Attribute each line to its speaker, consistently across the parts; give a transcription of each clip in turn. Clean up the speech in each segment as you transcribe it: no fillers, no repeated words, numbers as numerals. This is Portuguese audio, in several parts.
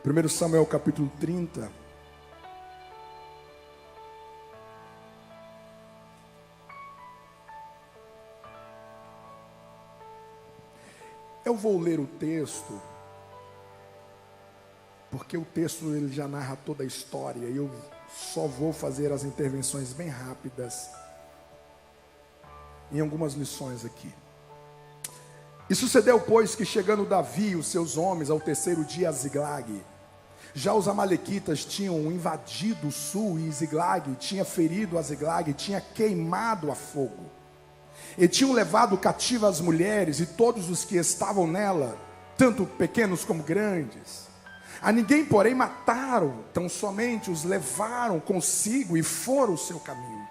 Speaker 1: 1 Samuel capítulo 30. Eu vou ler o texto, porque o texto ele já narra toda a história, e eu só vou fazer as intervenções bem rápidas em algumas lições aqui. E sucedeu, pois, que chegando Davi e os seus homens ao terceiro dia a Ziglag, já os amalequitas tinham invadido o sul, e Ziglag tinha ferido a Ziglag, tinha queimado a fogo. E tinham levado cativo as mulheres e todos os que estavam nela, tanto pequenos como grandes. A ninguém, porém, mataram, tão somente os levaram consigo e foram o seu caminho.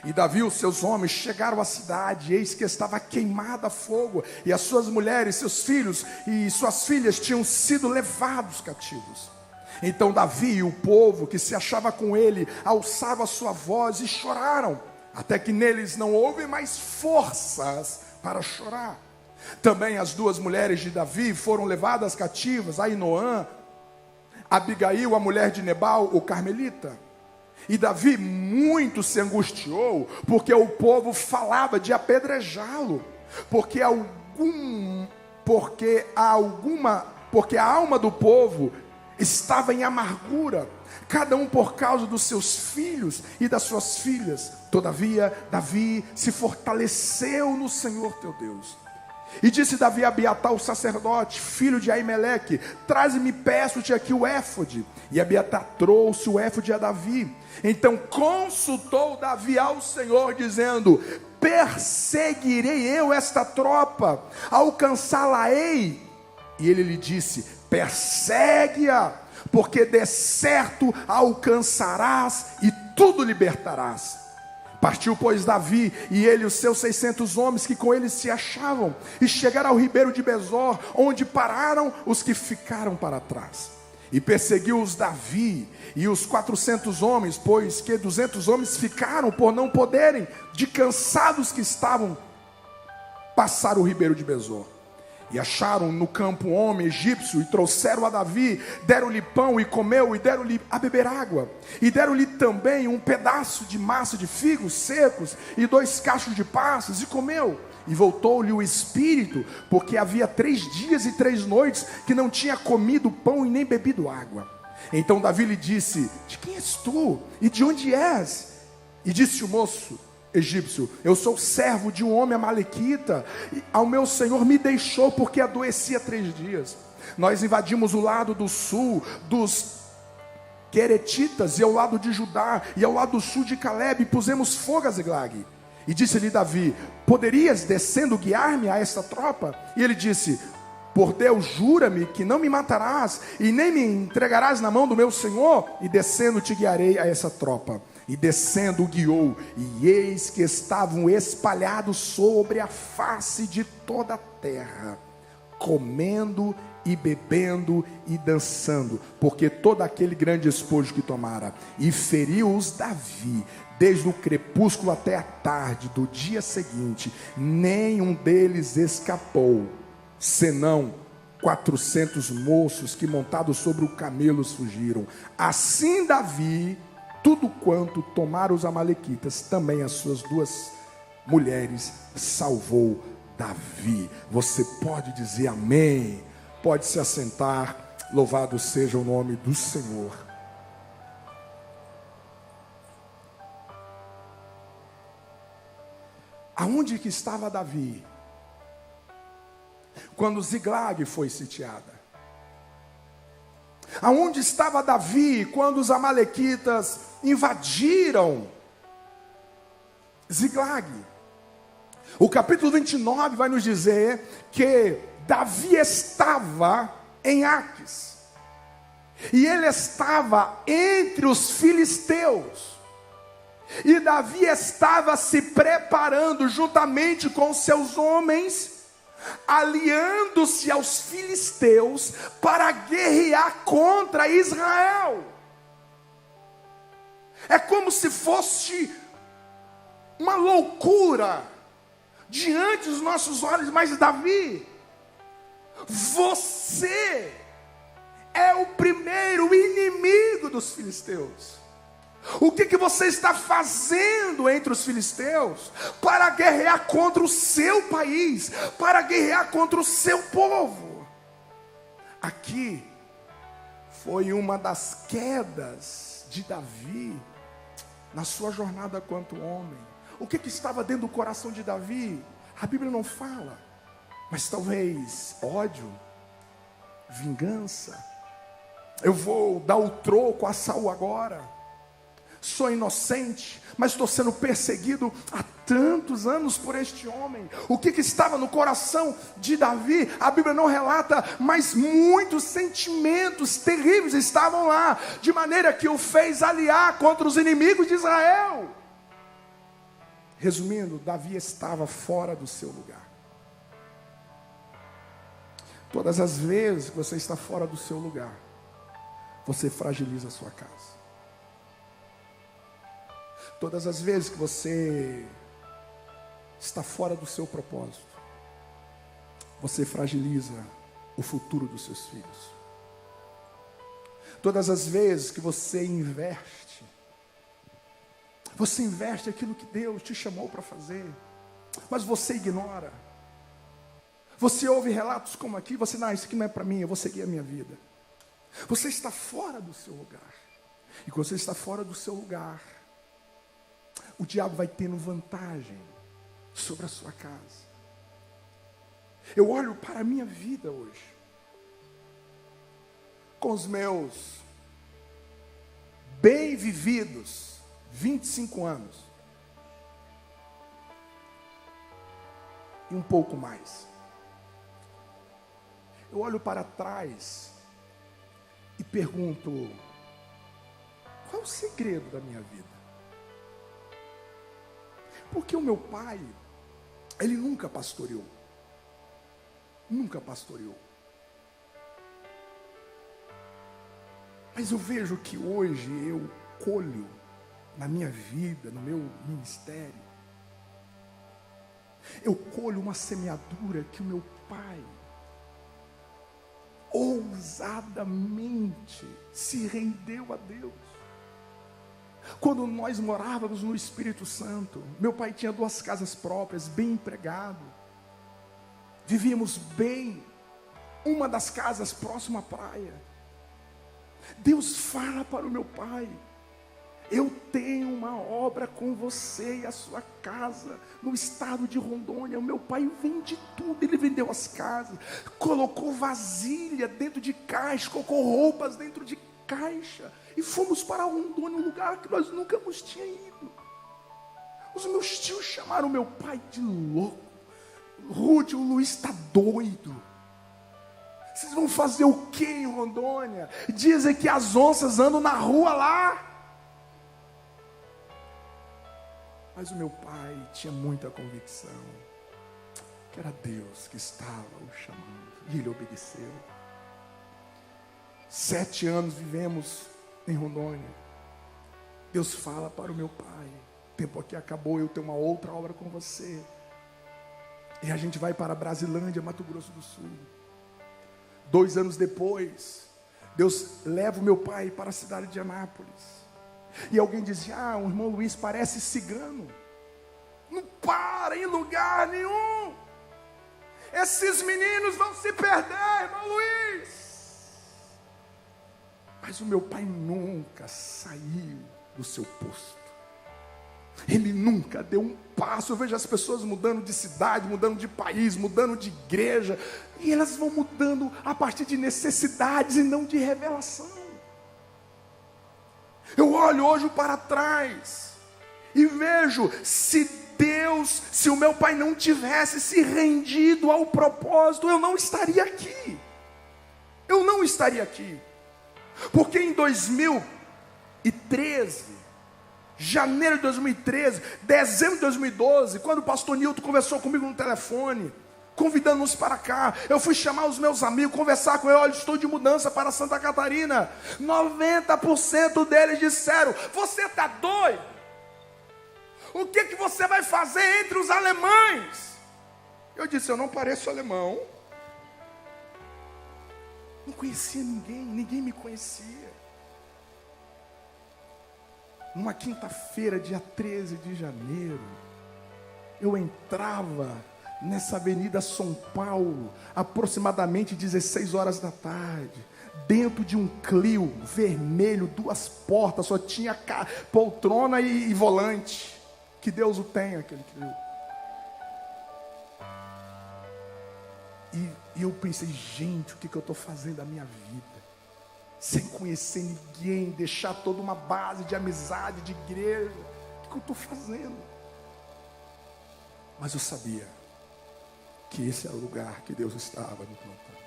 Speaker 1: E Davi e os seus homens chegaram à cidade, e eis que estava queimada a fogo, e as suas mulheres, seus filhos e suas filhas tinham sido levados cativos. Então Davi e o povo que se achava com ele alçavam a sua voz e choraram, até que neles não houve mais forças para chorar. Também as duas mulheres de Davi foram levadas cativas, Ainoã, Abigail, a mulher de Nebal, o carmelita. E Davi muito se angustiou, porque o povo falava de apedrejá-lo, porque a alma do povo estava em amargura, cada um por causa dos seus filhos e das suas filhas. Todavia Davi se fortaleceu no Senhor teu Deus. E disse Davi a Abiatar o sacerdote, filho de Aimeleque: traze-me, peço-te aqui o éfode. E Abiatar trouxe o éfode a Davi. Então consultou Davi ao Senhor, dizendo: perseguirei eu esta tropa, alcançá-la-ei? E ele lhe disse: persegue-a, porque de certo a alcançarás e tudo libertarás. Partiu, pois, Davi e ele, os seus 600 homens que com ele se achavam, e chegaram ao ribeiro de Besor, onde pararam os que ficaram para trás. E perseguiu-os Davi e os 400 homens, pois que 200 homens ficaram por não poderem, de cansados que estavam, passar o ribeiro de Besor. E acharam no campo um homem egípcio, e trouxeram a Davi, deram-lhe pão e comeu, e deram-lhe a beber água. E deram-lhe também um pedaço de massa de figos secos, e 2 cachos de passas, e comeu. E voltou-lhe o espírito, porque havia 3 dias e 3 noites que não tinha comido pão e nem bebido água. Então Davi lhe disse: de quem és tu? E de onde és? E disse o moço egípcio: eu sou servo de um homem amalequita, e ao meu senhor me deixou porque adoecia 3 dias. Nós invadimos o lado do sul dos Queretitas, e ao lado de Judá, e ao lado sul de Caleb, e pusemos fogo a Ziglag. E disse-lhe Davi: poderias descendo guiar-me a esta tropa? E ele disse: por Deus, jura-me que não me matarás, e nem me entregarás na mão do meu senhor, e descendo te guiarei a essa tropa. E descendo o guiou, e eis que estavam espalhados sobre a face de toda a terra, comendo e bebendo e dançando, porque todo aquele grande espojo que tomara. E feriu-os Davi, desde o crepúsculo até a tarde do dia seguinte, nenhum deles escapou, senão 400 moços que montados sobre o camelos fugiram. Assim Davi, tudo quanto tomaram os amalequitas, também as suas 2 mulheres, salvou Davi. Você pode dizer amém? Pode se assentar. Louvado seja o nome do Senhor. Aonde que estava Davi quando Ziglag foi sitiada? Aonde estava Davi quando os amalequitas invadiram Ziglag? O capítulo 29 vai nos dizer que Davi estava em Aques, e ele estava entre os filisteus, e Davi estava se preparando juntamente com seus homens, aliando-se aos filisteus para guerrear contra Israel. É como se fosse uma loucura diante dos nossos olhos. Mas Davi, você é o primeiro dos filisteus? O que você está fazendo entre os filisteus para guerrear contra o seu país, para guerrear contra o seu povo? Aqui foi uma das quedas de Davi na sua jornada quanto homem. O que estava dentro do coração de Davi? A Bíblia não fala, mas talvez ódio, vingança. Eu vou dar o troco a Saul agora. Sou inocente, mas estou sendo perseguido há tantos anos por este homem. O que estava no coração de Davi? A Bíblia não relata, mas muitos sentimentos terríveis estavam lá, de maneira que o fez aliar contra os inimigos de Israel. Resumindo, Davi estava fora do seu lugar. Todas as vezes que você está fora do seu lugar, você fragiliza a sua casa. Todas as vezes que você está fora do seu propósito, você fragiliza o futuro dos seus filhos. Todas as vezes que você investe aquilo que Deus te chamou para fazer, mas você ignora. Você ouve relatos como aqui, você, não, isso aqui não é para mim, eu vou seguir a minha vida. Você está fora do seu lugar. E quando você está fora do seu lugar, o diabo vai tendo vantagem sobre a sua casa. Eu olho para a minha vida hoje, com os meus bem vividos 25 anos e um pouco mais. Eu olho para trás e pergunto: qual é o segredo da minha vida? Porque o meu pai, ele nunca pastoreou. Nunca pastoreou. Mas eu vejo que hoje eu colho na minha vida, no meu ministério, eu colho uma semeadura que o meu pai ousadamente se rendeu a Deus. Quando nós morávamos no Espírito Santo, meu pai tinha 2 casas próprias, bem empregado. Vivíamos bem. Uma das casas próxima à praia. Deus fala para o meu pai: eu tenho uma obra com você e a sua casa no estado de Rondônia. O meu pai vende tudo. Ele vendeu as casas, colocou vasilha dentro de caixa, colocou roupas dentro de caixa, e fomos para Rondônia, um lugar que nós nunca nos tínhamos ido. Os meus tios chamaram meu pai de louco. Rude, o Luiz está doido. Vocês vão fazer o que em Rondônia? Dizem que as onças andam na rua lá. Mas o meu pai tinha muita convicção que era Deus que estava o chamando, e ele obedeceu. 7 anos vivemos em Rondônia. Deus fala para o meu pai: o tempo aqui acabou, eu tenho uma outra obra com você. E a gente vai para Brasilândia, Mato Grosso do Sul. 2 anos depois, Deus leva o meu pai para a cidade de Anápolis. E alguém dizia: ah, o irmão Luiz parece cigano. Não para em lugar nenhum. Esses meninos vão se perder, irmão Luiz. Mas o meu pai nunca saiu do seu posto. Ele nunca deu um passo. Eu vejo as pessoas mudando de cidade, mudando de país, mudando de igreja. E elas vão mudando a partir de necessidades e não de revelação. Eu olho hoje para trás e vejo, se o meu pai não tivesse se rendido ao propósito, eu não estaria aqui. Eu não estaria aqui. Porque em 2013, janeiro de 2013, dezembro de 2012, quando o pastor Nilton conversou comigo no telefone, convidando-nos para cá, eu fui chamar os meus amigos, conversar com eles: olha, estou de mudança para Santa Catarina. 90% deles disseram: você está doido? O que você vai fazer entre os alemães? Eu disse: eu não pareço alemão. Não conhecia ninguém, ninguém me conhecia. numa quinta-feira, dia 13 de janeiro, eu entrava nessa Avenida São Paulo, aproximadamente 16 horas da tarde, dentro de um Clio vermelho, 2 portas, só tinha poltrona e volante. Que Deus o tenha, aquele Clio. E eu pensei, gente, o que eu estou fazendo da minha vida? Sem conhecer ninguém, deixar toda uma base de amizade, de igreja. O que eu estou fazendo? Mas eu sabia que esse era o lugar que Deus estava me plantando.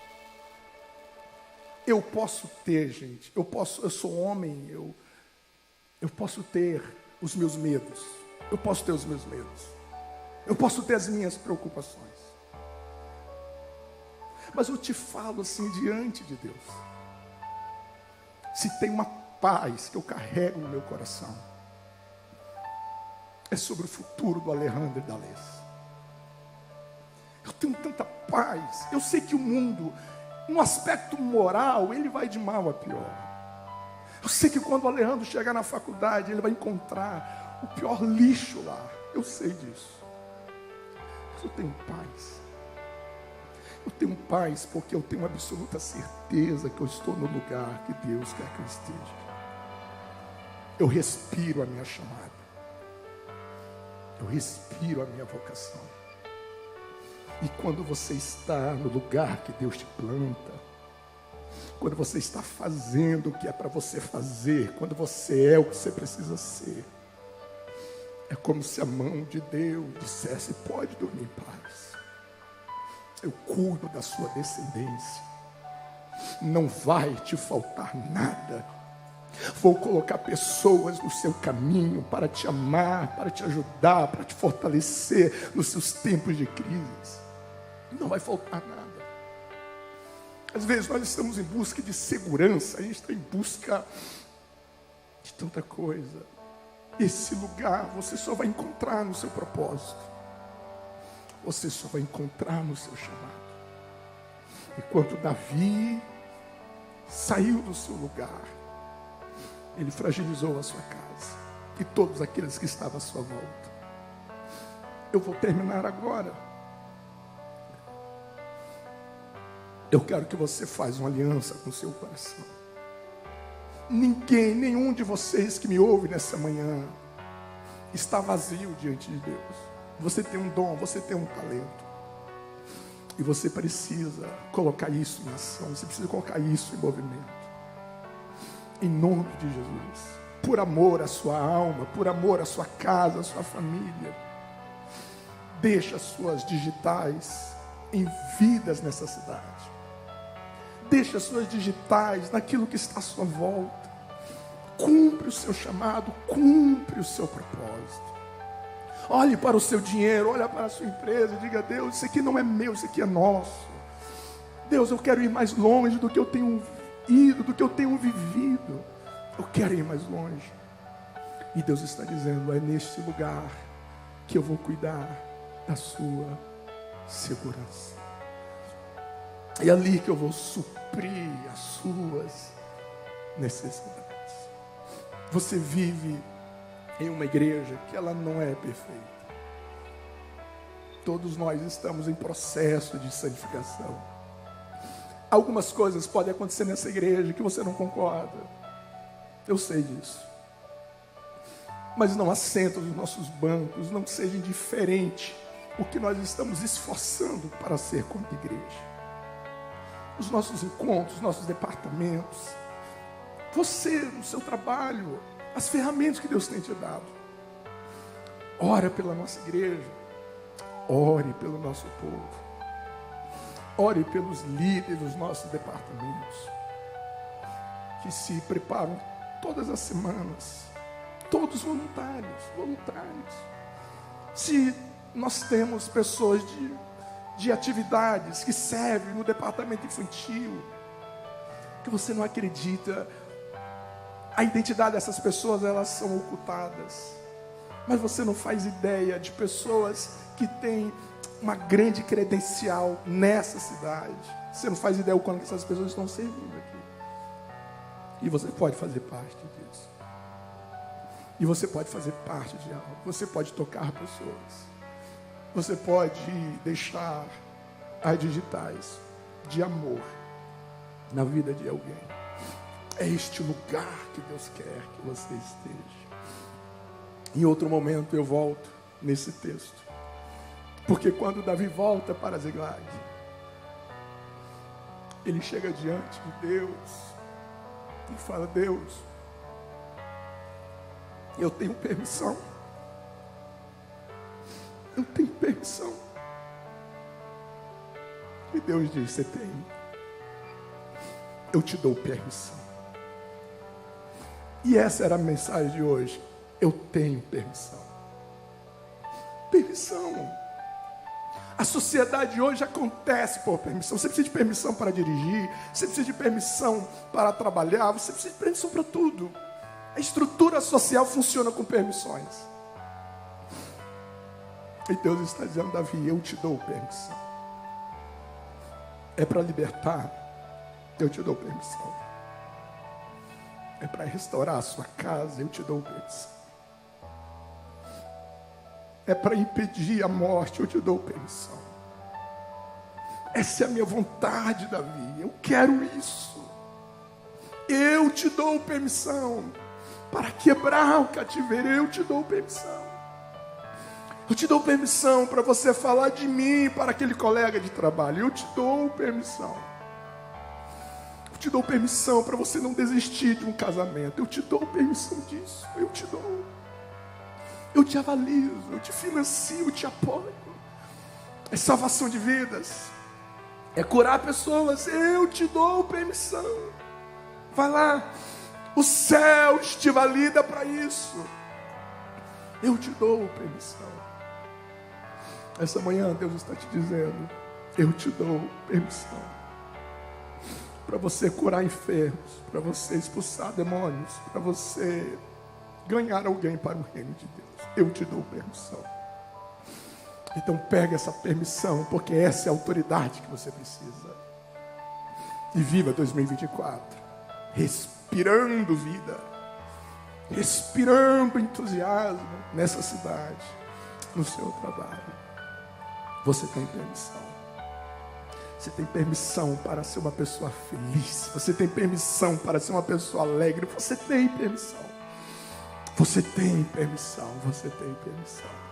Speaker 1: Eu posso ter, gente, eu sou homem, eu posso ter os meus medos. Eu posso ter os meus medos. Eu posso ter as minhas preocupações. Mas eu te falo assim diante de Deus. Se tem uma paz que eu carrego no meu coração, é sobre o futuro do Alejandro e da Alês. Eu tenho tanta paz. Eu sei que o mundo, no aspecto moral, ele vai de mal a pior. Eu sei que quando o Alejandro chegar na faculdade, ele vai encontrar o pior lixo lá. Eu sei disso. Mas eu tenho paz. Eu tenho paz porque eu tenho absoluta certeza que eu estou no lugar que Deus quer que eu esteja. Eu respiro a minha chamada. Eu respiro a minha vocação. E quando você está no lugar que Deus te planta, quando você está fazendo o que é para você fazer, quando você é o que você precisa ser, é como se a mão de Deus dissesse: pode dormir em paz. Eu cuido da sua descendência. Não vai te faltar nada. Vou colocar pessoas no seu caminho para te amar, para te ajudar, para te fortalecer nos seus tempos de crise. Não vai faltar nada. Às vezes nós estamos em busca de segurança, a gente está em busca de tanta coisa. Esse lugar você só vai encontrar no seu propósito. Você só vai encontrar no seu chamado. E quando Davi saiu do seu lugar, ele fragilizou a sua casa e todos aqueles que estavam à sua volta. Eu vou terminar agora. Eu quero que você faça uma aliança com o seu coração. Ninguém, nenhum de vocês que me ouve nessa manhã está vazio diante de Deus. Você tem um dom, você tem um talento. E você precisa colocar isso em ação. Você precisa colocar isso em movimento. Em nome de Jesus. Por amor à sua alma, por amor à sua casa, à sua família. Deixa as suas digitais envidas nessa cidade. Deixa as suas digitais naquilo que está à sua volta. Cumpre o seu chamado, cumpre o seu propósito. Olhe para o seu dinheiro, olhe para a sua empresa e diga: Deus, isso aqui não é meu, isso aqui é nosso. Deus, eu quero ir mais longe do que eu tenho ido, do que eu tenho vivido. Eu quero ir mais longe. E Deus está dizendo: é neste lugar que eu vou cuidar da sua segurança. É ali que eu vou suprir as suas necessidades. Você vive em uma igreja que ela não é perfeita. Todos nós estamos em processo de santificação. Algumas coisas podem acontecer nessa igreja que você não concorda. Eu sei disso. Mas não assenta nos nossos bancos, não seja indiferente o que nós estamos esforçando para ser como igreja. Os nossos encontros, os nossos departamentos, você no seu trabalho, as ferramentas que Deus tem te dado. Ora pela nossa igreja, ore pelo nosso povo, ore pelos líderes dos nossos departamentos, que se preparam todas as semanas, todos voluntários. Se nós temos pessoas de atividades que servem no departamento infantil, que você não acredita, a identidade dessas pessoas, elas são ocultadas, mas você não faz ideia de pessoas que têm uma grande credencial nessa cidade. Você não faz ideia o quanto essas pessoas estão servindo aqui, e você pode fazer parte disso. E você pode fazer parte de algo. Você pode tocar pessoas. Você pode deixar as digitais de amor na vida de alguém. É este lugar que Deus quer que você esteja. Em outro momento eu volto nesse texto. Porque quando Davi volta para Ziklag, ele chega diante de Deus e fala: Deus, eu tenho permissão. Eu tenho permissão. E Deus diz: você tem. Eu te dou permissão. E essa era a mensagem de hoje. Eu tenho permissão. Permissão. A sociedade hoje acontece por permissão. Você precisa de permissão para dirigir. Você precisa de permissão para trabalhar. Você precisa de permissão para tudo. A estrutura social funciona com permissões. E Deus está dizendo: Davi, eu te dou permissão. É para libertar, eu te dou permissão. É para restaurar a sua casa, eu te dou permissão. É para impedir a morte, eu te dou permissão. Essa é a minha vontade, Davi. Eu quero isso. Eu te dou permissão para quebrar o cativeiro. Eu te dou permissão. Eu te dou permissão para você falar de mim para aquele colega de trabalho. Eu te dou permissão. Eu te dou permissão para você não desistir de um casamento. Eu te dou permissão disso. Eu te dou. Eu te avalizo, eu te financio, eu te apoio. É salvação de vidas. É curar pessoas. Eu te dou permissão. Vai lá. O céu te valida para isso. Eu te dou permissão. Essa manhã Deus está te dizendo: eu te dou permissão. Para você curar enfermos. Para você expulsar demônios. Para você ganhar alguém para o reino de Deus. Eu te dou permissão. Então pega essa permissão, porque essa é a autoridade que você precisa. E viva 2024 respirando vida, respirando entusiasmo nessa cidade, no seu trabalho. Você tem permissão. Você tem permissão para ser uma pessoa feliz. Você tem permissão para ser uma pessoa alegre. Você tem permissão. Você tem permissão. Você tem permissão.